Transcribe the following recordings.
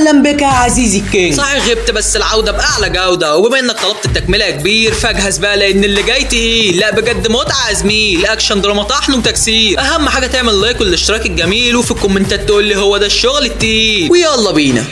اهلا بك يا عزيزي الكينج. صحيح غبت بس العوده باعلى جوده، وبما انك طلبت التكمله يا كبير فاجهز بقى لان اللي جاي تقيل. لا بجد متعه يا زميل، اكشن دراما طحن وتكسير. اهم حاجه تعمل لايك والاشتراك الجميل، وفي الكومنتات تقول لي هو ده الشغل التقيل، ويلا بينا.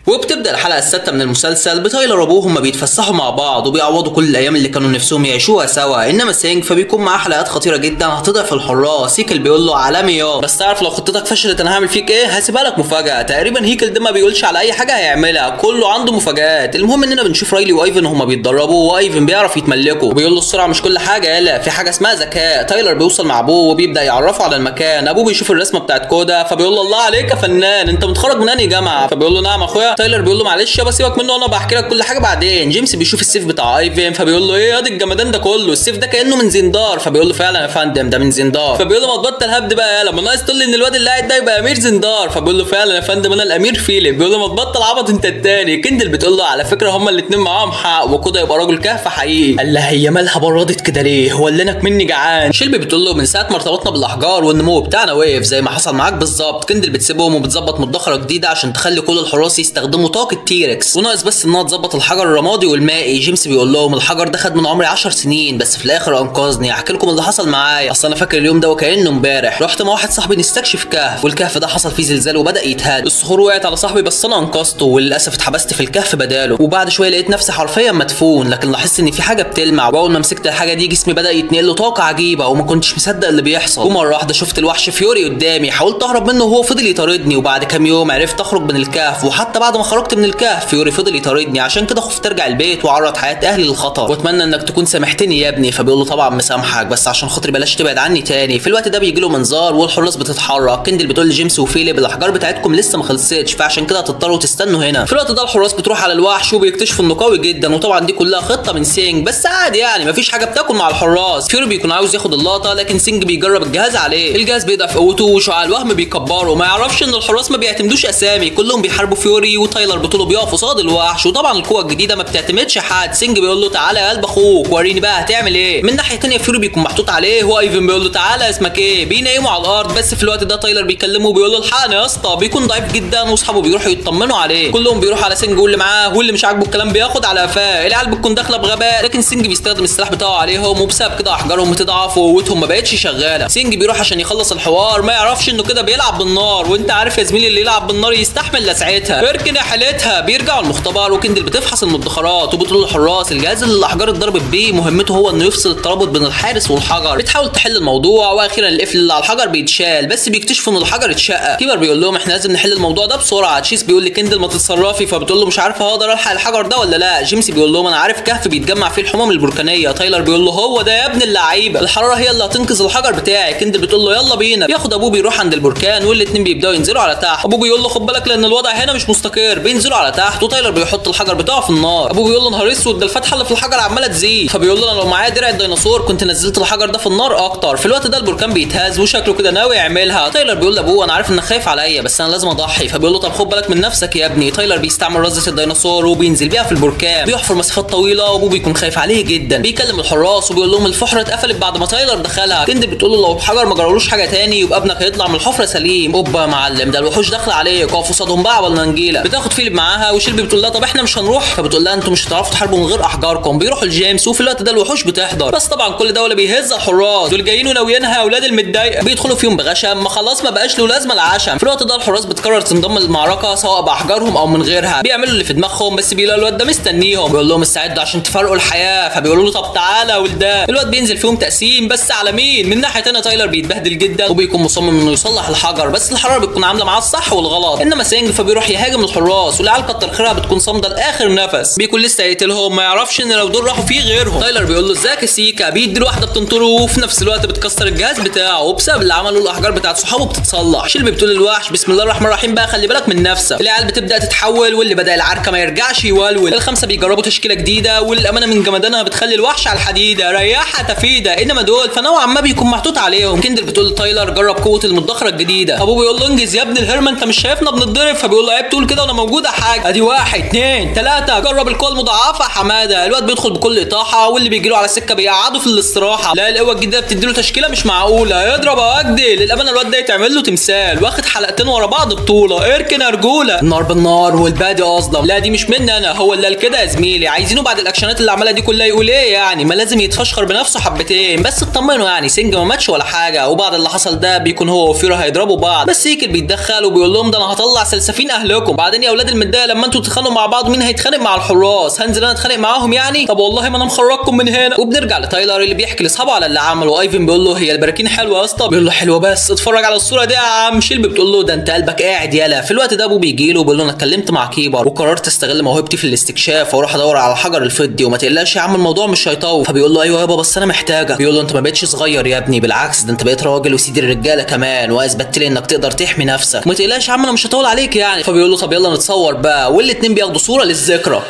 وبتبدا الحلقه السادسه من المسلسل بتايلر وابوه هما بيتفسحوا مع بعض وبيعوضوا كل الايام اللي كانوا نفسهم يعيشوها سوا. انما سينج فبيكون معاه حلقات خطيره جدا هتضعف الحراس. هيكل بيقول له عالمي يا بس تعرف لو خطتك فشلت انا هعمل فيك ايه؟ هسيبها لك مفاجاه. تقريبا هيكل ده ما بيقولش على اي حاجه هيعملها، كله عنده مفاجات. المهم اننا بنشوف رايلي وايفن هما بيتدربوا، وايفن بيعرف يتملكوا وبيقول له السرعه مش كل حاجه، يلا في حاجه اسمها ذكاء. تايلر بيوصل مع ابوه وبيبدا يعرفه على المكان. ابوه بيشوف الرسمه بتاعت كودا فبيقول له الله عليك يا فنان، انت متخرج من انهي جامعه؟ فبيقول له نعم اخويا. تايلر بيقول له معلش بس سيبك منه انا بحكي لك كل حاجه بعدين. جيمس بيشوف السيف بتاع ايفن فبيقول له ايه ادي الجمدان ده كله؟ السيف ده كانه من زندار. فبيقول له فعلا يا فندم ده من زندار. فبيقول له ما تبطل هبد بقى يالا، ما ناقص تقول لي ان الواد اللي قاعد ده يبقى امير زندار. فبيقول له فعلا يا فندم انا الامير فيليب. بيقول له ما تبطل عبط انت التاني. كندل بتقول له على فكره هما الاثنين معاهم حق وكودا يبقى راجل كهف حقيقي. قال لها هي مالها بردت كده ليه؟ هو اللي انا مني جعان. شيلبي بتقول له من ساعه ما ارتبطنا بالاحجار والنمو بتاعنا وقف زي ما حصل معاك بالظبط. كندل بتسيبهم وبتظبط مدخره جديده عشان تخلي كل الحراس يستخدموا طاقه تيركس، وناقص بس انها تظبط الحجر الرمادي والمائي. جيمس بيقول لهم الحجر ده خد من عمري 10 سنين بس في الاخر انقذني. احكي لكم اللي حصل معايا، اصل انا فاكر اليوم ده وكانه امبارح. رحت مع واحد صاحبي نستكشف كهف، والكهف ده حصل فيه زلزال وبدا يتهد. الصخور وقعت على صاحبي بس انا انقذته، وللاسف اتحبست في الكهف بداله. وبعد شويه لقيت نفسي حرفيا مدفون، لكن لاحظت ان في حاجه بتلمع، واول ما مسكت الحاجه دي جسمي بدا يتنقل له طاقه عجيبه وما كنتش مصدق اللي بيحصل. ومره واحده شفت الوحش فيوري قدامي، حاولت اهرب منه وهو فضل يطاردني، وبعد كام يوم عرفت اخرج من الكهف. وحتى بعد ما خرجت من الكهف فيوري فضل يطاردني، عشان كده خفت ارجع البيت واعرض حياه اهلي للخطر، واتمنى انك تكون سامحتني يا ابني. فبيقول له طبعا مسامحك بس عشان خاطري بلاش تبعد عني تاني. في الوقت ده بيجي له منظار والحراس بتتحرك. كندل بتقول لجيمس وفيليب الاحجار بتاعتكم لسه ما خلصتش فعشان كده هتضطروا تستنوا هنا. في الوقت ده الحراس بتروح على الوحش وبيكتشفوا انه قوي جدا، وطبعا دي كلها خطه من سينج بس عادي يعني مفيش حاجه بتاكل مع الحراس. فيوري بيكون عاوز ياخد اللقطه لكن سينج بيجرب الجهاز عليه. الجهاز بيضعف قوته وشعاع الوهم بيكبره. ما يعرفش ان الحراس ما بيعتمدوش اسامي، كلهم بيحاربوا فيوري. وتايلر بطوله بيقف قصاد الوحش، وطبعا القوه الجديده ما بتعتمدش حد. سينج بيقول له تعالى يا قلب اخوك وريني بقى هتعمل ايه. من ناحيه ثانيه فيوري بيكون محطوط عليه، وايفن بيقول له تعالى اسمك ايه. بينيموا على الارض بس في الوقت ده تايلر بيكلمه وبيقول له الحقني يا اسطى. بيكون ضعيف جدا واصحابه بيروحوا يطمنوا عليه. كلهم بيروحوا على سينج واللي معاه، واللي مش عاجبه الكلام بياخد على قفاه. العيال بتكون داخله بغباء لكن سينج بيستخدم السلاح بتاعه عليهم، وبسبب كده احجارهم بتضعف وقوتهم ما بقتش شغاله. سينج بيروح عشان يخلص الحوار، ما يعرفش انه كده بيلعب بالنار، وانت عارف يا زميلي اللي يلعب بالنار يستحمل لسعتها. اركن يا حالتها. بيرجعوا المختبر وكندل بتفحص المدخرات وبتقول للحراس الجهاز اللي الاحجار اتضربت بيه مهمته هو انه يفصل الترابط بين الحارس والحجر. بتحاول تحل الموضوع واخيرا القفل اللي على الحجر بيتشال، بس بيكتشفوا ان الحجر اتشقق. كيبر بيقول لهم احنا لازم نحل الموضوع ده بسرعه. تشيس بيقول لكندل ما تتصرفي، فبتقول له مش عارفه هقدر الحق الحجر ده ولا لا. جيمس بيقول لهم انا عارف كهف بيتجمع فيه الحمم البركانيه. تايلر بيقول له هو ده يا ابن اللعيبه، الحراره هي اللي هتنقذ الحجر بتاعي. كندل بتقول له يلا بينا. بياخد ابوه بيروح عند البركان والاثنين بيبداوا ينزلوا على تحت. ابوه بيقول له خد بالك لان الوضع هنا مش مستقر. بينزلوا على تحت وتايلر بيحط الحجر بتاعه في النار. ابوه بيقول له نهار اسود ده الفتحه اللي في الحجر عماله تزيد. فبيقول له انا لو معايا درع الديناصور كنت نزلت الحجر ده في النار اكتر. في الوقت ده البركان بيتهز وشكله كده ناوي يعملها. تايلر بيقول لابوه انا عارف انك خايف عليا بس انا لازم اضحي. فبيقول له طب خد بالك من نفسك يا ابني. تايلر بيستعمل رزه الديناصور وبينزل بيها في البركان، بيحفر مسافات طويله وابوه بيكون خايف عليه جدا. بيكلم الحراس وبيقول لهم الفحره اتقفلت بعد ما تايلر دخلها. كندل بتقول له لو الحجر ما جرالوش حاجه تاني يبقى ابنك هيطلع من الحفره سليم. اوبا يا معلم ده الوحوش داخله عليك، اقف قصادهم بقى قبل ما نجيلك. بتاخد فيليب معاها وشيلبي بتقول لها طب احنا مش هنروح. فبتقول لها انتوا مش هتعرفوا تحاربوا من غير احجاركم. بيروحوا لجيمس وفي الوقت ده الوحوش بتحضر، بس طبعا كل ده ولا بيهز الحراس، دول جايين وناويينها يا اولاد المتضايقه. بيدخلوا فيهم بغشم، ما خلاص ما بقاش له لازمه العشم. في الوقت ده الحراس بتقرر تنضم للمعركه سواء باحجارهم او من غيرها. بيعملوا اللي في دماغهم بس بيلاقوا الواد ده مستنيهم، بيقول لهم استعدوا عشان تفرقوا الحياه. فبيقولوا له طب تعالى يا ولدان. الواد بينزل فيهم تقسيم بس على مين. من ناحيه ثانيه تايلر بيتبهدل جدا وبيكون مصمم انه يصلح الحجر، بس الحراره بتكون عامله معاه الصح والغلط. انما سينج فبيروح يهاجم الحراس، والعيال كتر خيرها بتكون صامده لاخر نفس. بيكون لسه يقتلهم، ما يعرفش ان لو دول راحوا فيه غيرهم. تايلر بيقول له ازيك يا سيكا. بيدي الواحده بتنطره وفي نفس الوقت بتكسر الجهاز بتاعه، وبسبب اللي عمله الاحجار بتاعت صحابه بتتصلح. شيلبي بتقول للوحش بسم الله الرحمن الرحيم بقى خلي بالك من نفسك. العيال بتبدا تتحول واللي بدا العركه ما يرجعش يولول. الخمسه بيجربوا تشكيله جديده والامانه من جمدانها بتخلي الوحش على الحديده ريحها تفيده. انما دول فنوعا ما بيكون محطوط عليهم. كندل بتقول لتايلر جرب قوه المدخره الجديده. ابوه بيقول له انجز يا ابن الهرمه انت مش شايفنا بنتضرب. فبيقول له عيب تقول كده وانا موجوده حاجه. ادي 1 2 3 جرب القوه المضاعفه. حماده الواد بيدخل بكل اطاحه واللي بيجي له على السكه بيقعده في الاستراحه. لا القوه الجديده بتدي له تشكيله مش معقوله. اضرب يا وجدي. للامانه الواد ده يتعمل له تمثال، واخد حلقتين ورا بعض بطوله. اركن يا رجوله. النار بالنار والبادي اصلا. لا دي مش مني انا، هو اللي قال كده يا زميلي. عايزينه بعد الاكشنات اللي عملها دي كلها يقول ايه يعني؟ ما لازم يتفشخر بنفسه حبتين بس. اطمنوا يعني سينج ما ماتش ولا حاجه. وبعد اللي حصل ده بيكون هو وفيرو هيضربوا بعض، بس سيكل بيتدخل وبيقول لهم ده انا هطلع سلسفين اهلكم. بعدين يا اولاد المتضايقه لما انتوا تتخانقوا مع بعض مين هيتخانق مع الحراس؟ هنزل انا اتخانق معاهم يعني؟ طب والله ما انا مخرجكم من هنا. وبنرجع لتايلر اللي بيحكي لاصحابه على اللي عمله. ايفن بيقول له هي البراكين حلوه يا اسطى؟ بيقول له حلوه بس اتفرج على الصوره دي يا عم. شيلبي بتقول له ده انت قلبك قاعد يالا. في الوقت ده ابو بيجي له وبيقول له انا اتكلمت مع كيبر وقررت استغل موهبتي في الاستكشاف واروح ادور على الحجر الفضي، وما تقلقش يا عم الموضوع مش هيطول. فبيقول له ايوه يابا بس انا محتاجك. بيقول له انت ما بقتش صغير يا ابني، بالعكس ده انت بقيت راجل وسيد الرجاله كمان، واثبتت لي انك تقدر تحمي نفسك. ما تقلقش يا عم انا مش هطول عليك يعني. فبيقول له طب يلا نتصور بقى، والاتنين بياخدوا صوره للذكرى.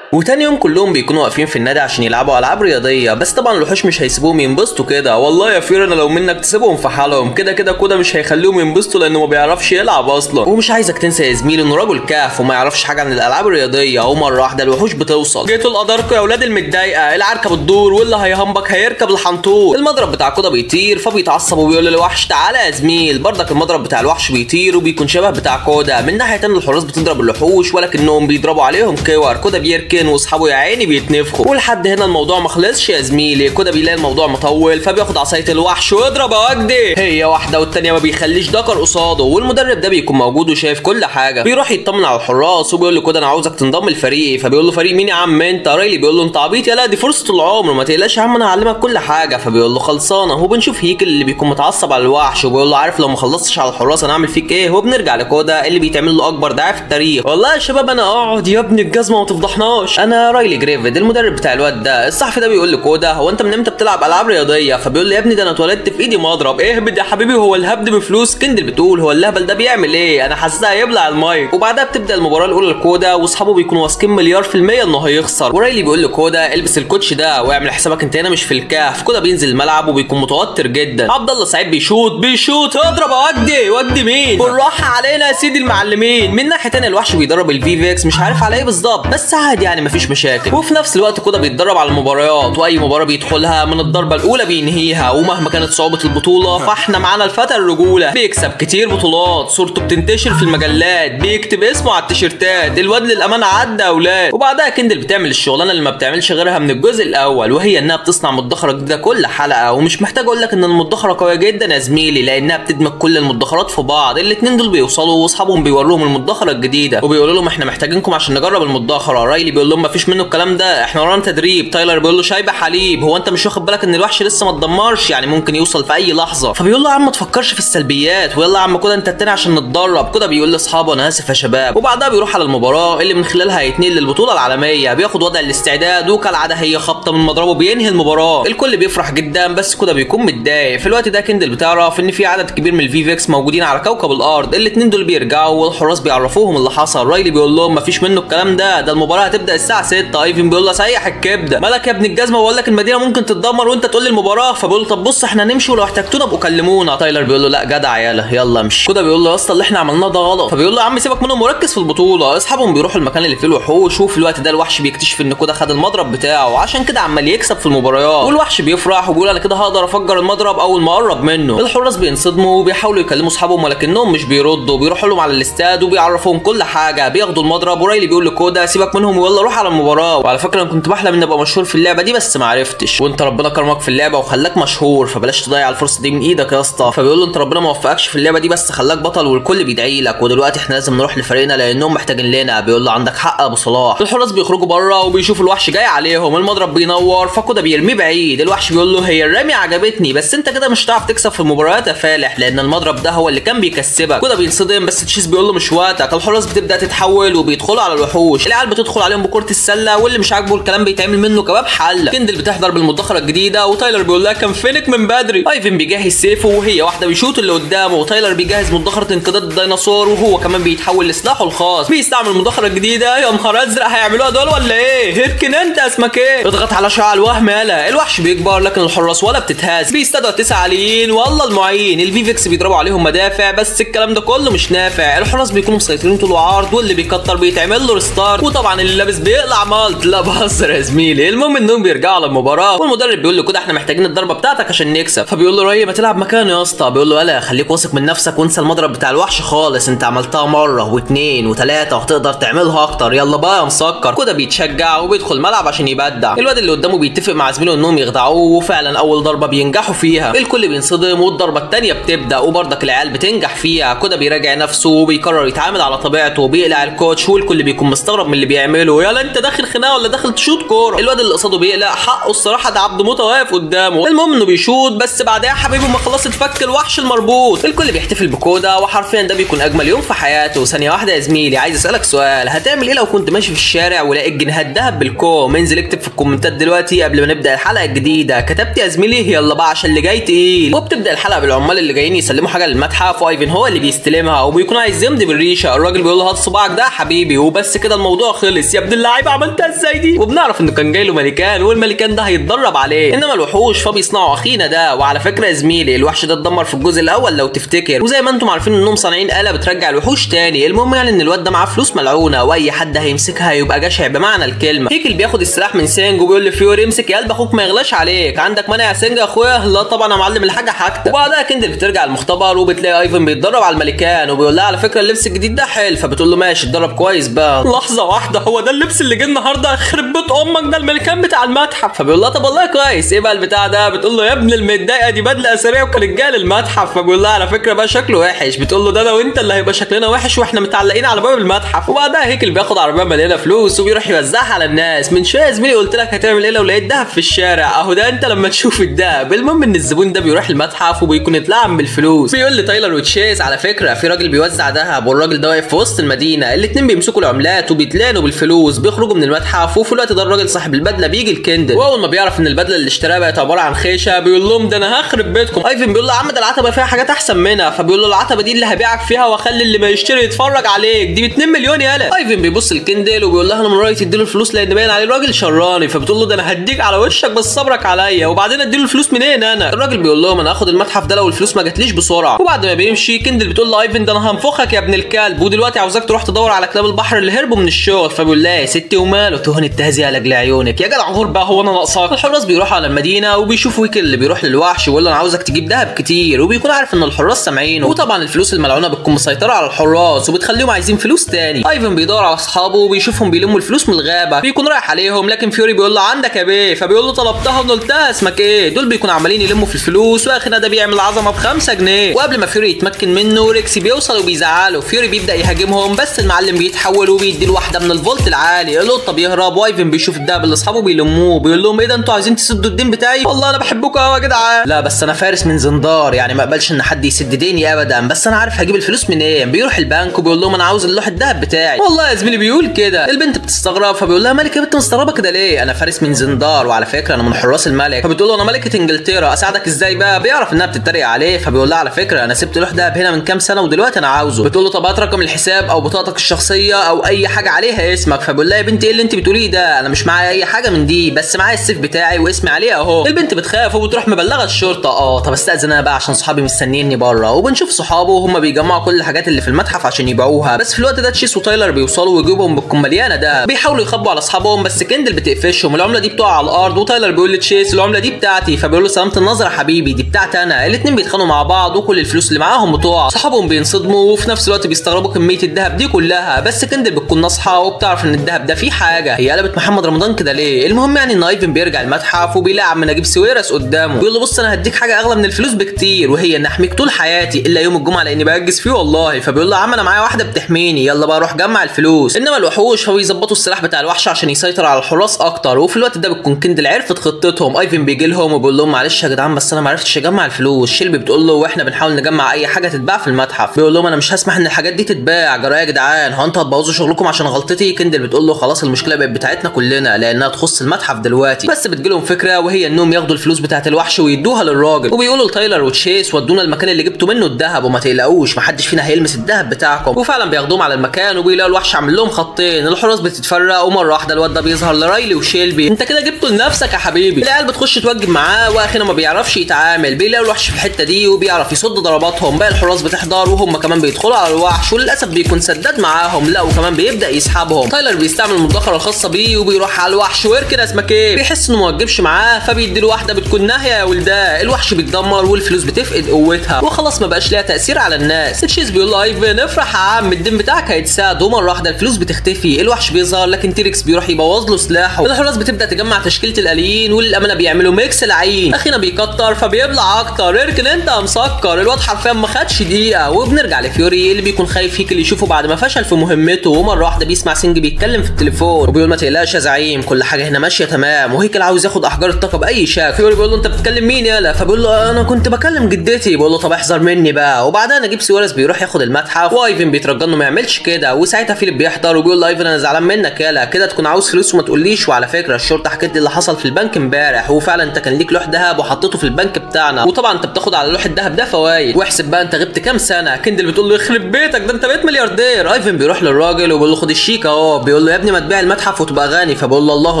وتاني يوم كلهم بيكونوا واقفين في النادي عشان يلعبوا العاب رياضيه، بس طبعا الوحوش مش هيسيبوهم ينبسطوا كده. والله يا فير انا لو منك تسيبهم في حالهم، كده كده كودا مش هيخليهم ينبسطوا لانه ما بيعرفش يلعب اصلا. ومش عايزك تنسى يا زميلي انه راجل كاف وما يعرفش حاجه عن الالعاب الرياضيه. ومره واحده الوحوش بتوصل. جيتوا لقدركم يا اولاد المتضايقه، العركه بتدور واللي هيهمبك هيركب الحنطور. المضرب بتاع كودا بيطير فبيتعصب وبيقول للوحش تعالى يا زميل. بردك المضرب بتاع الوحش بيطير وبيكون شبه بتاع كودا. من ناحيه تانيه الحراس بتضرب الوحوش ولكنهم بيضربوا عليهم كور. كودا بيركن واصحابه يا عيني بيتنفخوا. ولحد هنا الموضوع ما خلصش يا زميلي. كودا بيلاقي الموضوع مطول فبياخد عصايه الوحش ويضرب يا وجدي. هي واحده والتانيه ما بيخليش دكر قصاده. والمدرب ده بيكون موجود وشايف كل حاجه. بيروح يطمن على الحراس وبيقول لكودا انا عاوزك تنضم لفريقي. فبيقول له فريق مين يا عم انت؟ رايلي بيقول له انت عبيط يا لا دي فرصه العمر، ما تقلقش يا عم انا هعلمك كل حاجه. فبيقول له خلصانه. وبنشوف هيكل اللي بيكون متعصب على الوحش وبيقول له عارف لو ما خلصتش على الحراس انا هعمل فيك ايه. وبنرجع لكودا اللي بيتعمل له اكبر دعايه في التاريخ. والله يا شباب انا اقعد يا ابني الجزمه ما تفضحناش. انا رايلي جريفيد المدرب بتاع الواد ده. الصحفي ده بيقول لكودا هو انت من امتى بتلعب العاب رياضيه؟ فبيقول له يا ابني ده انا اتولدت في ايدي مضرب. اهبد يا حبيبي هو الهبد بفلوس. كندل بتقول هو اللهبل ده بيعمل ايه؟ انا حاسسها هيبلع المايك. وبعدها بتبدا المباراه الاولى لكودا واصحابه بيكونوا واثقين مليار في الميه انه هيخسر. ورايلي بيقول لكودا البس الكوتش ده واعمل حسابك انت هنا مش في الكهف. كودا بينزل الملعب وبيكون متوتر جدا. عبد الله سعيد بيشوط اضرب يا وجدي مين؟ بالراحه علينا يا سيدي المعلمين. من ناحيه ثانيه الوحش بيدرب الفيفيكس مش عارف على ايه بالظبط بس عادي يعني مفيش مشاكل. وفي نفس الوقت كودا بيتدرب على المباريات واي مباراه بيدخلها من الضربه الاولى بينهيها. ومهما كانت صعوبه البطوله فاحنا معانا الفتى الرجوله. بيكسب كتير بطولات، صورته بتنتشر في المجلات، بيكتب اسمه على التيشيرتات. الواد للامانه عدى اولاد. وبعدها كندل بتعمل الشغلانه اللي ما بتعملش غيرها من الجزء الاول، وهي انها بتصنع مدخره جديده كل حلقه. ومش محتاج اقول لك ان المدخره قويه جدا يا زميلي لانها بتدمج كل المدخرات في بعض. الاثنين دول بيوصلوا واصحابهم بيوروهم المدخره الجديده وبيقولوا لهم احنا محتاجينكم عشان نجرب المدخره. رايلي بيقول لهم مفيش منه الكلام ده احنا ورانا تدريب. تايلر بيقول له شايبه حليب هو انت مش واخد بالك ان الوحش لسه ما اتدمرش يعني ممكن يوصل في اي لحظه. فبيقول له يا عم ما تفكرش في السلبيات ويلا يا عم كودا انت التاني عشان نتدرب. كودا بيقول لاصحابه انا اسف يا شباب. وبعدها بيروح على المباراه اللي من خلالها هيتنقل للبطوله العالميه. بياخد وضع الاستعداد وكالعاده هي خبطه من مضربه بينهي المباراه. الكل بيفرح جدا بس كودا بيكون متضايق. في الوقت ده كندل بتعرف ان في عدد كبير من الفيفيكس موجودين على كوكب الارض. الاثنين دول بيرجعوا والحراس بيعرفوهم اللي حصل. رايلي بيقول لهم مفيش منه الكلام ده المباراه هتبدا الساعه 6. ايفن بيقول له سيح الكبده مالك يا ابن الجزمه بقول لك المدينه ممكن تتدمر وانت تقول لي المباراه. فبيقول له طب بص احنا نمشي ولو احتجتونا ابقوا كلمونا. تايلر بيقول له لا جدع يلا امشي. كودا بيقول له يا اسطى اللي احنا عملناه ده غلط. فبيقول له يا عم سيبك منهم وركز في البطوله. اصحابهم بيروحوا المكان اللي فيه الوحوش. وفي الوقت ده الوحش بيكتشف ان كودا خد المضرب بتاعه عشان كده عمال يكسب في المباريات. والوحش بيفرح وبيقول انا كده هقدر افجر المضرب اول ما اقرب منه. الحراس بينصدموا وبيحاولوا يكلموا اصحابهم ولكنهم مش بيردوا. بيروحوا لهم على الاستاد وبيعرفوهم كل حاجه. بياخدوا المضرب ورايلي بيقول لكودا سيبك منهم ويلا روح على المباراه. وعلى فكره انا كنت بحلم اني ابقى مشهور في اللعبه دي بس ما عرفتش وانت ربنا كرمك في اللعبه وخلاك مشهور فبلاش تضيع الفرصه دي من ايدك يا اسطى. فبيقول له انت ربنا ما وفقكش في اللعبه دي بس خلاك بطل والكل بيدعي لك ودلوقتي احنا لازم نروح لفريقنا لانهم محتاجين لنا. بيقول له عندك حق يا ابو صلاح. الحراس بيخرجوا بره وبيشوفوا الوحش جاي عليهم. المضرب بينور فكودا بيرميه بعيد. الوحش بيقول له هي الرميه عجبتني بس انت كده مش هتعرف تكسب في المباريات يا فالح لان المضرب ده هو اللي كان بيكسبك. كودا بينصدم بس تشيز بيقول له مش وقتك. الحراس بتبدا تتحول وبيدخلوا على الوحوش. العيال بتدخل عليهم كره السله، واللي مش عاجبه الكلام بيتعمل منه كباب حله. كندل بتحضر بالمدخره الجديده وتايلر بيقول لها كان فينك من بدري. ايفن بيجهز سيفه وهي واحده بيشوط اللي قدامه، وتايلر بيجهز مدخره انقضاض الديناصور وهو كمان بيتحول لسلاحه الخاص. بيستعمل المدخره الجديده. يا نهار ازرق هيعملوها دول ولا ايه؟ هيركن انت اسمك ايه؟ اضغط على شعاع الوهم يالا. الوحش بيكبر لكن الحراس ولا بتتهز. بيستدعوا 9 عاليين والله المعين. الفيفكس بيضربوا عليهم مدافع بس الكلام ده كله مش نافع. الحراس بيكونوا مسيطرين طول وعرض، واللي بيكتر بيتعمل له ريستارت، وطبعا اللي لابس بيقلع مالت. لا بهزر يا زميلي. المهم انهم بيرجعوا على المباراه والمدرب بيقول له كده احنا محتاجين الضربه بتاعتك عشان نكسب. فبيقول له راي ما تلعب مكانه يا اسطى. بيقول له يلا خليك واثق من نفسك وانسى المضرب بتاع الوحش خالص، انت عملتها مره واثنين وثلاثه وهتقدر تعملها اكتر، يلا بقى يا مسكر. كده بيتشجع وبيدخل الملعب عشان يبدع. الواد اللي قدامه بيتفق مع زميله انهم يخدعوه، وفعلا اول ضربه بينجحوا فيها. الكل بينصدم والضربه الثانيه بتبدا وبرضك العيال بتنجح فيها. كده بيراجع نفسه وبيقرر يتعامل على طبيعته وبيقلع الكوتش، والكل بيكون مستغرب من اللي بيعمله. يلا انت داخل خناقه ولا داخل تشوط كوره؟ الواد اللي قصاده بيقلق حقه الصراحه، ده عبد موته واقف قدامه. المهم انه بيشوط بس بعدها يا حبيبي ما خلاص اتفك الوحش المربوط. الكل بيحتفل بكودا وحرفيا ده بيكون اجمل يوم في حياته. ثانيه واحده يا زميلي، عايز اسالك سؤال، هتعمل ايه لو كنت ماشي في الشارع ولقيت جنيهات دهب بالكوم؟ انزل اكتب في الكومنتات دلوقتي قبل ما نبدا الحلقه الجديده. كتبت يا زميلي؟ يلا بقى عشان اللي جاي تقيل. وبتبدا الحلقه بالعمال اللي جايين يسلموا حاجه للمتحف، وايفن هو اللي بيستلمها وبيكون عايز يمضي بالريشه. الراجل بيقول له هات صباعك ده يا حبيبي، وبس كده الموضوع خلص. يا ابن اللعيبه عملتها ازاي دي؟ وبنعرف انه كان جاي له ملكان والملكان ده هيتدرب عليه، انما الوحوش فبيصنعوا اخينا ده. وعلى فكره يا زميلي الوحش ده اتدمر في الجزء الاول لو تفتكر، وزي ما انتم عارفين انهم صانعين آلة بترجع الوحوش تاني. المهم يعني ان الواد ده معاه فلوس ملعونه واي حد هيمسكها يبقى جشع بمعنى الكلمه. هيكل بياخد السلاح من سينج وبيقول لفيوري امسك يا قلب اخوك ما يغلاش عليك، عندك مانع يا سينج يا اخويا؟ لا طبعا يا معلم الحاجه حاجتك. وبعدها كندل بترجع المختبر وبتلاقي ايفن بيتدرب على الملكان وبيقول لها على فكره اللبس الجديد ده حلو، فبتقول له ماشي اتدرب كويس بقى. لحظه واحده، هو ده اللبس اللي جه النهارده؟ يخرب بيت امك ده الملكان بتاع المتحف. فبيقول لها طب والله كويس، ايه بقى البتاع ده؟ بتقول له يا ابن المتضايقه دي بدله اثريه وكانت جايه للمتحف. فبيقول لها على فكره بقى شكله وحش. بتقول له ده انا وانت اللي هيبقى شكلنا وحش واحنا متعلقين على باب المتحف. وبعدها هيكل بياخد عربيه مليانه فلوس وبيروح يوزعها على الناس. من شويه يا زميلي قلت لك هتعمل ايه لو لقيت دهب في الشارع، اهو ده انت لما تشوف الدهب. المهم ان الزبون ده بيروح المتحف وبيكون اتلعن بالفلوس. بيقول لي تايلر وتشيز على فكره في راجل بيوزع دهب، والراجل ده واقف في وسط المدينه. الاثنين بيمسكوا العملات وبيتلانوا بالفلوس. بيخرجوا من المتحف وفي الوقت ده الراجل صاحب البدله بيجي الكندل، واول ما بيعرف ان البدله اللي اشتراها بقت عباره عن خيشه بيقول لهم ده انا هخرب بيتكم. ايفن بيقول له يا عم ده العتبه فيها حاجات احسن منها. فبيقول له العتبه دي اللي هبيعك فيها واخلي اللي ما يشتري يتفرج عليك، دي ب 2 مليون يالا. ايفن بيبص للكندل وبيقول لها انا من رايي تديله الفلوس لان باين عليه الراجل شراني. فبتقول له ده انا هديك على وشك بس صبرك عليا، وبعدين اديله الفلوس منين انا؟ الراجل بيقول لهم انا هاخد المتحف ده لو الفلوس ما جاتليش بسرعه. وبعد ما بيمشي كندل بتقول له ايفن ده انا هنفخك يا ابن الكلب، ودلوقتي عاوزاك تروح تدور على كلاب البحر اللي هربوا من الشغل. فبيقول لها يا ستي وماله تهون التهزيء لاجل عيونك يا جدع غور بقى، هو انا ناقصاك؟ الحراس بيروحوا على المدينه وبيشوفوا هيكل اللي بيروح للوحش ويقول له انا عاوزك تجيب دهب كتير، وبيكون عارف ان الحراس سامعينه. وطبعا الفلوس الملعونه بتكون مسيطره على الحراس وبتخليهم عايزين فلوس تاني. ايفن بيدور على اصحابه وبيشوفهم بيلموا الفلوس من الغابه، بيكون رايح عليهم لكن فيوري بيقول له عندك يا بيه. فبيقول له طلبتها ونلتها اسمك ايه؟ دول بيكونوا عمالين يلموا في الفلوس، واخرنا ده بيعمل عظمه ب5 جنيه. وقبل ما فيوري يتمكن منه ريكسي بيوصل وبيزعله. فيوري بيبدا يهاجمهم بس المعلم بيتحول وبيدي له واحده من الفولت العالي. القطه بيهرب وايفن بيشوف الدهب اللي اصحابه بيلموه بيقول لهم ايه ده انتوا عايزين تسدوا الدين بتاعي؟ والله انا بحبكم قوي يا جدعان. لا بس انا فارس من زندار يعني ما اقبلش ان حد يسد ديني ابدا، بس انا عارف هجيب الفلوس منين. بيروح البنك وبيقول لهم انا عاوز اللوح الدهب بتاعي. والله يا زميلي بيقول كده. البنت بتستغرب فبيقول لها مالك يا بنت مستغربه كده ليه؟ انا فارس من زندار وعلى فكره انا من حراس الملك. فبتقول له انا ملكه انجلترا اساعدك ازاي بقى؟ بيعرف انها بتتريق عليه. فبيقول لها على فكره انا سبت لوح دهب هنا من كام سنه ودلوقتي انا عاوزه. بتقول له طب هات رقم الحساب او بطاقتك الشخصيه او اي حاجه عليها اسمك. فبيقول لها يا بنتي ايه اللي انت بتقوليه ده؟ انا مش معايا اي حاجه من دي، بس معايا السيف بتاعي واسمي عليه اهو. البنت بتخاف وبتروح مبلغه الشرطه. طب استاذن انا بقى عشان صحابي مستنيني بره. وبنشوف صحابه وهم بيجمعوا كل الحاجات اللي في المتحف عشان يبيعوها. بس في الوقت ده تشيس وتايلر بيوصلوا ويجيبهم بتكون مليانه ده. بيحاولوا يخبوا على اصحابهم بس كندل بتقفشهم. العمله دي بتقع على الارض وتايلر بيقول لتشيس العمله دي بتاعتي. فبيقول له سلامه النظر يا حبيبي دي بتاعتي انا. الاثنين بيتخانقوا مع بعض وكل الفلوس اللي معاهم بتقع. صحابهم بينصدموا وفي نفس الوقت بيستغربوا كميه الذهب دي كلها. بس كندل بتكون ناصحه وبتعرف ان الذهب ده فيه حاجه. هي قلبت محمد رمضان كده ليه؟ المهم يعني ان ايفن بيرجع المتحف وبيلاقي عم نجيب سويرس قدامه. بيقول له بص انا هديك حاجه اغلى من الفلوس بكتير وهي ان احميك طول حياتي الا يوم الجمعه لاني باجز فيه والله. فبيقول له يا عم انا معايا واحده بتحميني يلا بقى روح جمع الفلوس. انما الوحوش فبيظبطوا السلاح بتاع الوحش عشان يسيطر على الحراس اكتر. وفي الوقت ده بتكون كندل عرفت خطتهم. ايفن بيجي لهم وبيقول لهم معلش يا جدعان بس انا ما عرفتش اجمع الفلوس. شيلبي بتقول له واحنا بنحاول نجمع اي حاجه تتباع في المتحف. بيقول لهم انا مش هسمح ان الحاجات دي تتباع. جرايه يا جدعان هو انتوا هتبوظوا شغلكم عشان غلطتي؟ كندل بتقول بيقول له خلاص المشكله بقت بتاعتنا كلنا لانها تخص المتحف دلوقتي، بس بتجيلهم فكره وهي انهم ياخدوا الفلوس بتاعت الوحش ويدوها للراجل، وبيقولوا لتايلر وتشيس ودونا المكان اللي جبتوا منه الذهب وما تقلقوش محدش فينا هيلمس الذهب بتاعكم. وفعلا بياخدوهم على المكان وبيلاقوا الوحش عامل لهم خطين، الحراس بتتفرق ومره واحده الواد ده بيظهر لرايلي وشيلبي. انت كده جبته لنفسك يا حبيبي. العيال بتخش توجب معاه واخيرا ما بيعرفش يتعامل، بيلاقوا الوحش في الحته دي وبيعرف يصد ضرباتهم. باقي الحراس بتحضر وهم كمان بيدخلوا على الوحش وللاسف بيكون سداد معاهم، لا وكمان بيبدا يسحبهم. تايلر بيستعمل المدخره الخاصه بيه وبيروح على الوحش ويركن اسمك ايه، بيحس انه ما وجبش معاه فبيديله واحده بتكون ناهيه يا ولداه. الوحش بيتدمر والفلوس بتفقد قوتها وخلاص ما بقاش ليها تاثير على الناس. تشيز بيقول له ايفن افرح يا عم الدين بتاعك هيتساعد، ومره واحده الفلوس بتختفي. الوحش بيظهر لكن تيركس بيروح يبوظ له سلاحه. الحراس بتبدا تجمع تشكيله الاليين وللامانه بيعملوا ميكس العين. اخينا بيكتر فبيبلع اكتر، اركن انت يا مسكر. الواد حرفيا ما خدش دقيقه. وبنرجع لفيوري اللي بيكون خايف هيكل يشوفه بعد ما فشل في مهمته، ومره واحده بيسمع سينج بيتكلم في التليفون وبيقول ما تقلقش يا زعيم كل حاجه هنا ماشيه تمام، وهيكل عاوز ياخد احجار الطاقه باي شكل. فيوري بيقول له انت بتتكلم مين يالا؟ فبيقول له انا كنت بكلم جدتي. بيقول له طب احذر مني بقى. وبعدها نجيب سواريز بيروح ياخد المتحف وايفن بيترجى انه ما يعملش كده، وساعتها فيليب بيحضر وبيقول له ايفن انا زعلان منك يالا كده تكون عاوز فلوس وما تقوليش، وعلى فكره الشرطه حكت لي اللي حصل في البنك امبارح وفعلا انت كان ليك لوح ذهب وحطيته في البنك بتاعنا، وطبعا انت بتاخد على لوح الذهب ده فوايد، واحسب بقى انت غبت كام سنه. كندل بتقول له يخرب بيتك ده انت بقيت ملياردير. ايفن بيروح للراجل وبيقول له خد الشيك اهو. بيقول له يا ابني ما تبيع المتحف وتبقى غني. فبيقول له الله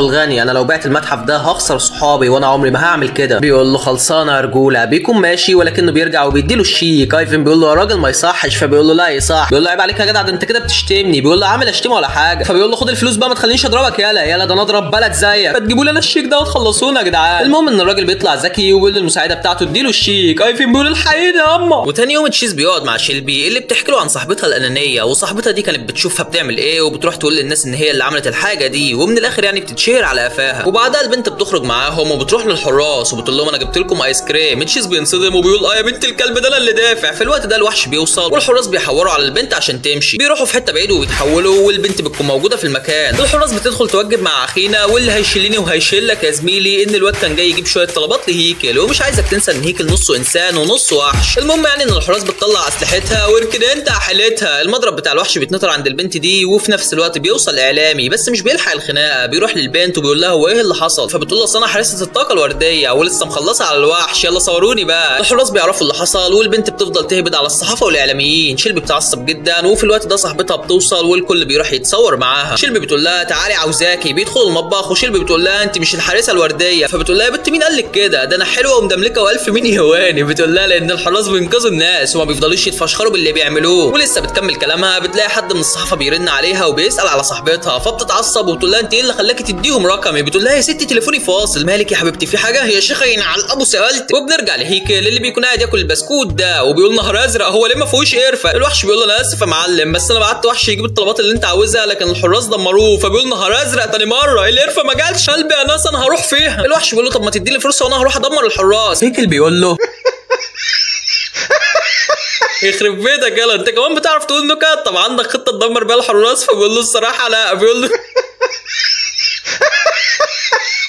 الغني، انا لو بعت المتحف ده هخسر صحابي وانا عمري ما هعمل كده. بيقول له خلصانه يا رجوله. بيكون ماشي ولكنه بيرجع وبيديله الشيك. ايفن بيقول له يا راجل ما يصحش. فبيقول له لا يصح. بيقول له عيب عليك يا جدع ده انت كده بتشتمني. بيقول له عامل اشتمه ولا حاجه. فبيقول له خد الفلوس بقى ما تخلينيش اضربك يالا ده انا اضرب بلد زيك، فتجيبوا لنا الشيك ده وتخلصونا يا جدعان. المهم ان الراجل بيطلع ذكي وبيقول للمساعده بتاعته اديله الشيك. ايفن بيقول الحقيقه يا اما. وتاني يوم تشيز بيقعد مع شيلبي اللي بتحكي له عن صاحبتها الانانيه، وصاحبتها دي كانت بتشوفها بتعمل ايه وبتروح تقول للناس ان هي اللي عملت الحاجه دي، ومن الاخر يعني بتتشهر على قفاها. وبعدها البنت بتخرج معاهم وبتروح للحراس وبتقول لهم انا جبت لكم ايس كريم. تشيز بينصدم وبيقول يا بنت الكلب ده انا اللي دافع. في الوقت ده الوحش بيوصل والحراس بيحوروا على البنت عشان تمشي، بيروحوا في حته بعيد وبيتحولوا والبنت بتكون موجوده في المكان. الحراس بتدخل توجب مع اخينا واللي هيشيلني وهيشيلك يا زميلي ان الواد كان جاي يجيب شويه طلبات لهيكل، ومش عايزك تنسى ان هيكل نصه انسان ونصه وحش. المهم يعني ان الحراس بتطلع اسلحتها واركن انت حالتها. المضرب بتاع الوحش بيتنطر عند البنت دي، وفي نفس الوقت بيوصل اعلامي بس مش بيلحق الخناقه، بيروح للبنت وبيقول لها هو ايه اللي حصل. فبتقول له انا حارسه الطاقه الورديه ولسه مخلصه على الوحش يلا صوروني بقى. الحراس بيعرفوا اللي حصل والبنت بتفضل تهبد على الصحافه والاعلاميين. شيلبي بتعصب جدا وفي الوقت ده صاحبتها بتوصل والكل بيروح يتصور معاها. شيلبي بتقول لها تعالي عاوزاكي. بيدخل المطبخ وشيلبي بتقول لها انت مش الحارسه الورديه. فبتقول لها يا بنت مين قال لك كده؟ ده انا حلوه ومدملكه والف مين يهواني. بتقول لها لان الحراس بينقذوا الناس وما بيفضلوش يتفشخروا باللي بيعملوه. ولسه بتكمل كلامها بتلاقي حد من الصحافه بيرن عليها وبيسال على صاحبتها، فبتتعصب وبتقول لها انت ايه اللي خلاكي تديهم رقمي؟ بتقول لها يا ستي تليفوني فاصل. مالك يا حبيبتي في حاجه؟ هي شيخه على ابو سالت. وبنرجع لهيكل اللي بيكون قاعد ياكل البسكوت ده وبيقول نهار ازرق هو ليه ما فيهوش قرفه؟ الوحش بيقول له انا اسف يا معلم بس انا بعت وحش يجيب الطلبات اللي انت عاوزها لكن الحراس دمروه. فبيقول نهار ازرق تاني مره القرفه ما جاتش قلبي يا ناس انا هروح فيها. الوحش بيقول له طب ما تديني فرصه وانا هروح ادمر الحراس. هيكل بيقول له يخرب بيتك يلا انت كمان بتعرف تقول نكت؟ طب عندك خطه تدمر بيها الحراس؟ فبيقول له الصراحه لا. بيقول له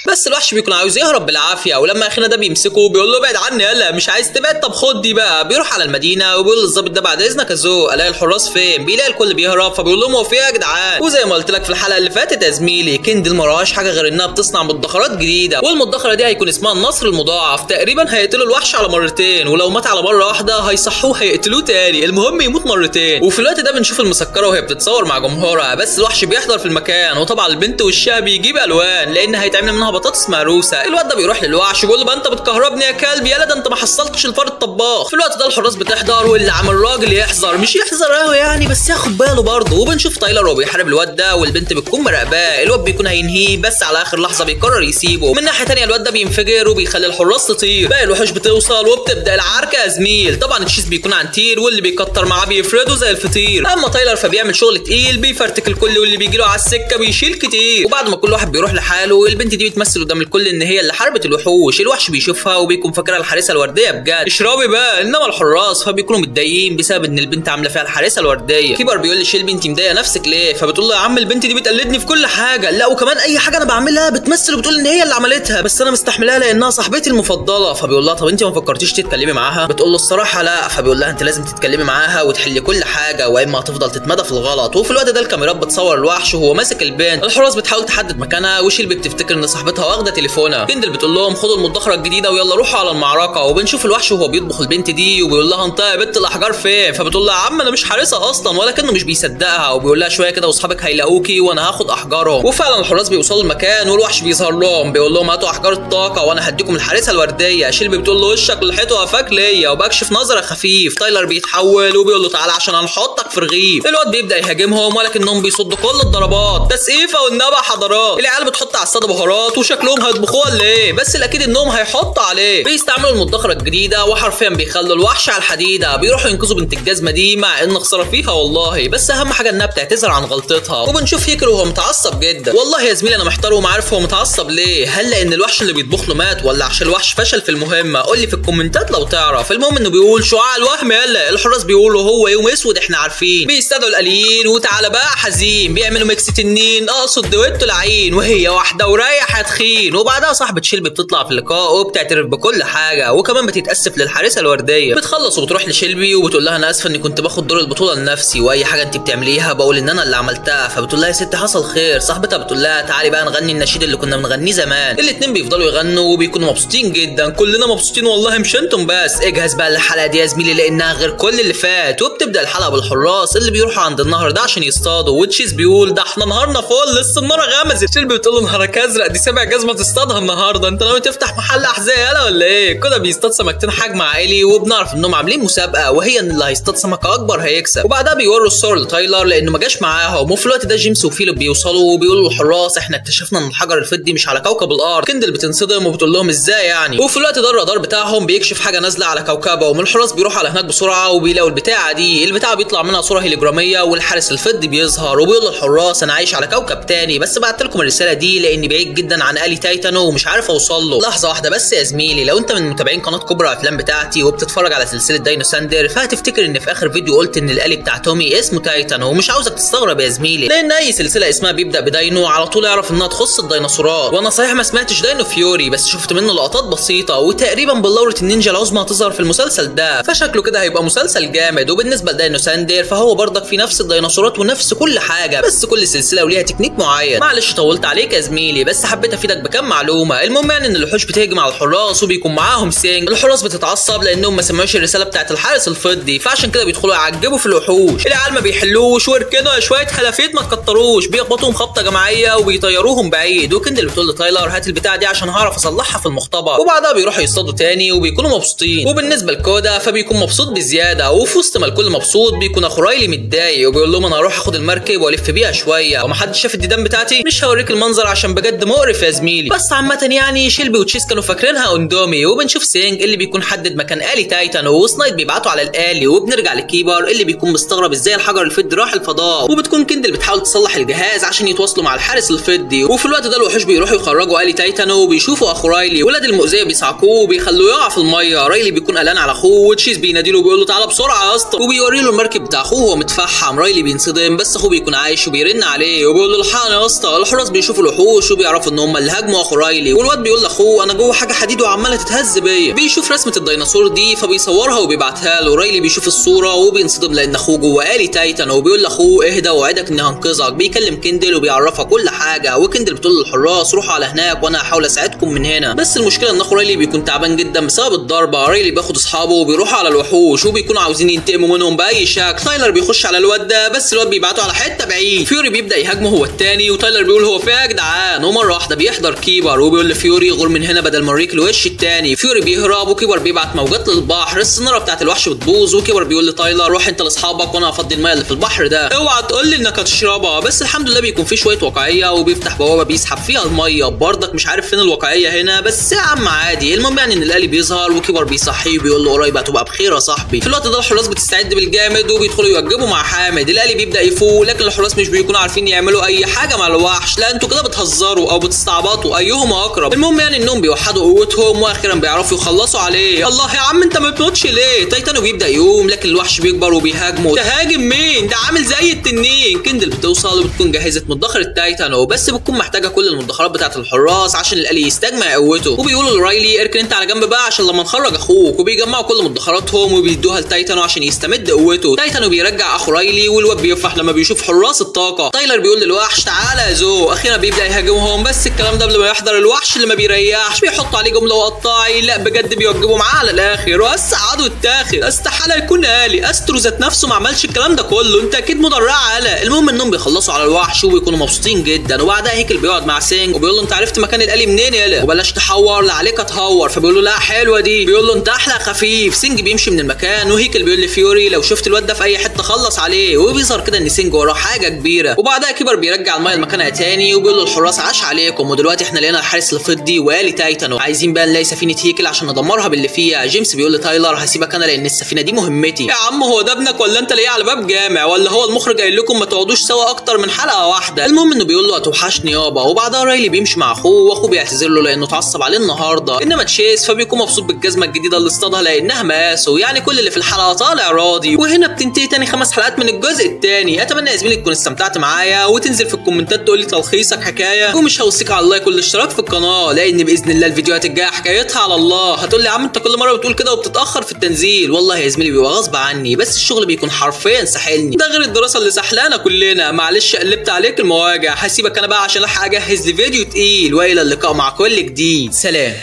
بس الوحش بيكون عاوز يهرب بالعافيه، ولما اخينا ده بيمسكه بيقول له ابعد عني يلا مش عايز تبعد طب خد دي بقى. بيروح على المدينه وبيقول للظابط ده بعد اذنك يا ذوق الاقي الحراس فين؟ بيلاقي الكل بيهرب فبيقول لهم هو في ايه يا جدعان؟ وزي ما قلت لك في الحلقه اللي فاتت يا زميلي كندل ما راهاش حاجه غير انها بتصنع مدخرات جديده، والمدخره دي هيكون اسمها النصر المضاعف. تقريبا هيقتلوا الوحش على مرتين ولو مات على مره واحده هيصحوه هيقتلوه تاني، المهم يموت مرتين. وفي الوقت ده بنشوف المسكره وهي بتتصور مع جمهورها بس الوحش بيحضر في المكان، وطبعا البنت وشها بيجيب الوان لان هيتعمل منها بطاطس مهروسه. الواد ده بيروح للوحش وبيقول له بقى انت بتكهربني يا كلب يالا ده انت ما حصلتش الفار الطباخ. في الوقت ده الحراس بتحضر واللي عم الراجل يحذر مش يحذر قوي يعني بس ياخد باله برضه. وبنشوف تايلر وهو بيحارب الواد ده والبنت بتكون مراقباه. الواد بيكون هينهيه بس على اخر لحظه بيقرر يسيبه. من ناحيه ثانيه الواد ده بينفجر وبيخلي الحراس تطير. باقي الوحوش بتوصل وبتبدا العركه يا زميل. طبعا تشيز بيكون عن تير واللي بيكتر معاه بيفرده زي الفطير. اما تايلر فبيعمل شغل تقيل بيفرتك الكل واللي بيجي له على السكه بيشيل كتير. وبعد ما كل واحد بيروح لحاله البنت دي بتمثل بتمثل قدام الكل ان هي اللي حاربت الوحوش. الوحش بيشوفها وبيكون فاكرها الحارسه الورديه بجد. اشربي بقى. انما الحراس فبيكونوا متضايقين بسبب ان البنت عامله فيها الحارسه الورديه. كيبر بيقول لشيلبي انت مضايقه نفسك ليه؟ فبتقول له يا عم البنت دي بتقلدني في كل حاجه، لا وكمان اي حاجه انا بعملها بتمثل وبتقول ان هي اللي عملتها، بس انا مستحملها لانها صاحبتي المفضله. فبيقول لها طب انت ما فكرتيش تتكلمي معاها؟ بتقول له الصراحه لا. فبيقول لها انت لازم تتكلمي معاها وتحلي كل حاجه واما هتفضل تتمادى في الغلط. وفي الوقت ده الكاميرات بتصور الوحش وهو ماسك البنت. الحراس بتحاول تحدد مكانها وشيلبي بتفتكر ان صاحبتها واخده تليفونها. كندل بتقول لهم خدوا المدخره الجديده ويلا روحوا على المعركه. وبنشوف الوحش وهو بيطبخ البنت دي وبيقول لها انت يا بنت الاحجار فين؟ فبتقول لها يا عم انا مش حارسه اصلا، ولكنه مش بيصدقها وبيقول لها شويه كده واصحابك هيلاقوكي وانا هاخد احجارهم. وفعلا الحراس بيوصلوا المكان والوحش بيظهر لهم بيقول لهم هاتوا احجار الطاقه وانا هديكم الحارسه الورديه. شيلبي بتقول له وشك للحيط وقفاك ليا وبكشف نظره خفيف. تايلر بيتحول وبيقول له تعالى عشان هنحطك في رغيف. الواد بيبدا يهاجمهم ولكنهم بيصدوا كل الضربات. تسقيفه والنبع حضرات. العيال بتحط على الصاده بهارات وشكلهم هيطبخوها ولا ايه؟ بس الاكيد انهم هيحطوا عليه. بيستعملوا المدخره الجديده وحرفيا بيخلوا الوحش على الحديده. بيروحوا ينقذوا بنت الجزمه دي مع ان خساره فيها والله، بس اهم حاجه انها بتعتذر عن غلطتها. وبنشوف هيكل وهو متعصب جدا. والله يا زميلي انا محتار وما عارف هو متعصب ليه. هل لان الوحش اللي بيطبخ له مات ولا عشان الوحش فشل في المهمه؟ قول لي في الكومنتات لو تعرف. المهم انه بيقول شعاع الوهم يلا. الحراس بيقولوا هو يوم اسود احنا عارفين. بيستدعوا الاليين وتعالى بقى حزين. بيعملوا ميكس تنين اقصد دويتو العين وهي واحده ورايح هتخين. وبعدها صاحبه شيلبي بتطلع في اللقاء وبتعترف بكل حاجه وكمان بتتاسف للحارسه الورديه. بتخلص وبتروح لشيلبي وبتقول لها انا اسفه اني كنت باخد دور البطوله لنفسي واي حاجه انت بتعمليها بقول ان انا اللي عملتها. فبتقول لها يا ستي حصل خير. صاحبتها بتقول لها تعالي بقى نغني النشيد اللي كنا بنغنيه زمان. الاتنين بيفضلوا يغنوا وبيكونوا مبسوطين جدا. كلنا مبسوطين والله مش انتم بس. اجهز بقى للحلقه دي يا زميلي لانها غير كل اللي فات. وبتبدا الحلقه بالحراس اللي بيروحوا عند النهر ده عشان يصطادوا. وتشيز بيقول ده احنا نهارنا فل لسه النار غمزت. شيلبي بتقول له نهارك ازرق دي سابع جزمه تصطادها النهارده، انت ناوي تفتح محل احذيه يالا ولا ايه؟ كده بيصطاد سمكتين حجم عائلي وبنعرف انهم عاملين مسابقه وهي ان اللي هيصطاد سمكه اكبر هيكسب. وبعدها بيوروا الصور لتايلر لانه ما جاش معاهم. وفي الوقت ده جيمس وفيليب بيوصلوا وبيقولوا للحراس احنا اكتشفنا ان الحجر الفضي مش على كوكب الارض. كندل بتنصدم وبتقول لهم ازاي يعني. وفي الوقت ده الرادار بتاعهم بيكشف حاجه نازله على كوكبهم. الحراس بيروحوا على هناك بسرعه وبيلاقوا البتاعه دي. البتاعه بيطلع منها صوره هيلوجراميه والحارس الفضي بيظهر وبيقول للحراس انا عايش على كوكب تاني بس بعت لكم الرساله دي لاني بعيد جدا عن آلي تايتانو ومش عارف اوصل له. لحظه واحده بس يا زميلي، لو انت من متابعين قناه كبرى افلام بتاعتي وبتتفرج على سلسله داينو ساندر فهتفتكر ان في اخر فيديو قلت ان الآلي بتاع تومي اسمه تايتانو. ومش عاوزك تستغرب يا زميلي لان اي سلسله اسمها بيبدا بداينو على طول اعرف انها تخص الديناصورات. وانا صحيح ما سمعتش داينو فيوري بس شفت منه لقطات بسيطه وتقريبا بلورة النينجا العظمى هتظهر في المسلسل ده فشكله كده هيبقى مسلسل جامد. وبالنسبه لداينو ساندر فهو برضك في نفس الديناصورات ونفس كل حاجه بس كل سلسله وليها تكنيك معين. معلش طولت عليك يا زميلي بس حبيت افيدك بكام معلومه. المهم يعني ان الوحوش بتهجم على الحراس وبيكون معاهم سينج. الحراس بتتعصب لانهم ما سمعوش الرساله بتاعت الحارس الفضي فعشان كده بيدخلوا يعجبوا في الوحوش. العيال ما بيحلوش ويركنوا شويه حلفيت ما تكتروش بيخبطوهم خبطه جماعيه وبيطيروهم بعيد. وكندل بتقول لتايلر هات البتاعه دي عشان هعرف اصلحها في المختبر. وبعدها بيروحوا يصطادوا تاني وبيكونوا مبسوطين. وبالنسبه لكودا فبيكون مبسوط بزياده. وفي وسط ما الكل مبسوط بيكون اخو رايلي متضايق وبيقول لهم انا هروح اخد المركب والف بيها شويه ومحدش شاف الديدان بتاعتي. مش هوريك المنظر عشان بجد مقرف يا زميلي بس عامه يعني شيلبي وتشيز كانوا فاكرينها اندومي. وبنشوف سينج اللي بيكون حدد مكان آلي تايتانو وسنايد بيبعتوا على الآلي. وبنرجع لكيبر اللي بيكون مستغرب ازاي الحجر الفضي راح الفضاء. وبتكون كندل بتحاول تصلح الجهاز عشان يتواصلوا مع الحارس الفضي. وفي الوقت ده الوحوش بيروحوا يخرجوا آلي تايتانو وبيشوفوا اخو رايلي. ولاد المؤذيه بيصعقوه وبيخلوه يقع في الميه. رايلي بيكون قلقان على اخوه وتشيز بيناديله وبيقول له تعالى بسرعه يا اسطى وبيوري له المركب بتاع اخوه وهو متفحم. رايلي بينصدم بس اخوه بيكون عايش وبيرن عليه وبيقول له الحقني يا اسطى. الحراس بيشوفوا الوحوش وبيعرفوا ان هم اللي هاجموا اخو رايلي. والواد بيقول لاخوه انا جوه حاجه حديد وعماله تتهز بيا. بيشوف رسمه الديناصور دي فبيصورها وبيبعتها له. رايلي بيشوف الصوره وبينصدم لان اخوه جوه آلي تايتانو وبيقول لاخوه اهدى واوعدك اني هنقذك. بيكلم كندل وبيعرفها كل حاجه. وكندل بتقول للحراس روحوا على هناك وانا هحاول اساعدكم من هنا. بس المشكله ان اخو رايلي بيكون تعبان جدا بسبب الضربه. رايلي بياخد اصحابه وبيروحوا على الوحوش وبيكونوا عاوزين ينتقموا منهم باي شكل. تايلر بيخش على الواد ده بس الواد بيبعته على حته بعيد. فيوري بيبدا يهاجمه هو التاني وتايلر بيقول هو فيها يا جدعان. ومره واحده بيحضر كيبر وبيقول لفيوري غور من هنا بدل ما اوريك الوش التاني. فيوري بيهرب وكيبر بيبعت موجات للبحر. السناره بتاعت الوحش بتبوظ وكيبر بيقول لتايلر روح انت لاصحابك وانا هفضي الميه اللي في البحر ده اوعى تقول لي انك هتشربها. بس الحمد لله بيكون في شويه واقعيه وبيفتح بوابه بيسحب فيها الميه. برضك مش عارف فين الواقعيه هنا بس يا عم عادي. المهم يعني ان الآلي بيظهر وكيبر بيصحيه وبيقول له قريب هتبقى بخير يا صاحبي. في الوقت ده الحراس بتستعد بالجامد وبيدخلوا يوجبوا مع حامد. الآلي بيبدا يفوق لكن الحراس مش بيكونوا عارفين يعملوا اي حاجه مع الوحش. لا انتوا كده بتهزروا او بيستعبطوا ايهم اقرب. المهم يعني انهم بيوحدوا قوتهم واخيرا بيعرفوا يخلصوا عليه. الله يا عم انت ما بتموتش ليه؟ تايتانو بيبدا يقوم لكن الوحش بيكبر وبيهاجمه. تهاجم مين؟ ده عامل زي التنين. كندل بتوصل وبتكون جهزت مدخر التايتانو بس بتكون محتاجه كل المدخرات بتاعه الحراس عشان الالي يستجمع قوته. وبيقولوا لرايلي اركن انت على جنب بقى عشان لما نخرج اخوك. وبيجمعوا كل مدخراتهم وبيدوها لتايتانو عشان يستمد قوته. تايتانو بيرجع اخو رايلي والواد بيفرح لما بيشوف حراس الطاقه. تايلر بيقول للوحش تعالى يا زو. اخيرا بيبدا يهاجمهم بس الكلام ده قبل ما يحضر الوحش اللي ما بيريحش. بيحط عليه جمله وقطاعي لا بجد بيوجبوا معاه على الاخر. واسع عدو التاخر استحاله يكون آلي. استرو ذات نفسه ما عملش الكلام ده كله. انت اكيد مدرعه آلة. المهم انهم بيخلصوا على الوحش وبيكونوا مبسوطين جدا. وبعدها هيكل بيقعد مع سينج وبيقول له انت عرفت مكان الآلي منين يالا؟ وبلاش تحور لا عليك اتهور. فبيقول له لا حلوه دي. بيقول له انت احلى خفيف. سينج بيمشي من المكان وهيكل بيقول لفيوري لو شفت الواد ده في اي حته خلص عليه. وبيظهر كده ان سينج وراه حاجه كبيره. وبعدها كيبر بيرجع المايه لمكانها تاني وبيقول له الحراس عاش عليكم ودلوقتي احنا لقينا الحارس الفضي وآلي تايتانو. عايزين بقى نلاقي سفينه هيكل عشان ندمرها باللي فيها. جيمس بيقول لتايلر هسيبك انا لان السفينه دي مهمتي. يا عم هو ده ابنك ولا انت لاقيه على باب جامع ولا هو المخرج قايل لكم ما تقعدوش سوا اكتر من حلقه واحده؟ المهم انه بيقول له هتوحشني يابا. وبعدها رايلي بيمشي مع اخوه واخوه بيعتذر له لانه اتعصب عليه النهارده. انما تشيس فبيكون مبسوط بالجزمه الجديده اللي اصطادها لانها مقاسه. يعني كل اللي في الحلقه طالع راضي. وهنا بتنتهي تاني 5 حلقات من الجزء الثاني. اتمنى يا زميلي تكون استمتعت معايا وتنزل في الكومنتات تقول لي تلخيصك حكايه. ومش هوصيك على اللايك والاشتراك في القناه لان باذن الله الفيديوهات الجايه حكايتها على الله. هتقول لي يا عم انت كل مره بتقول كده وبتتاخر في التنزيل. والله يا زميلي بيبقى غصب عني بس الشغل بيكون حرفيا ساحلني. ده غير الدراسه اللي سحلانا كلنا. معلش قلبت عليك المواجع. هسيبك انا بقى عشان الحق اجهز لفيديو تقيل. والى اللقاء مع كل جديد. سلام.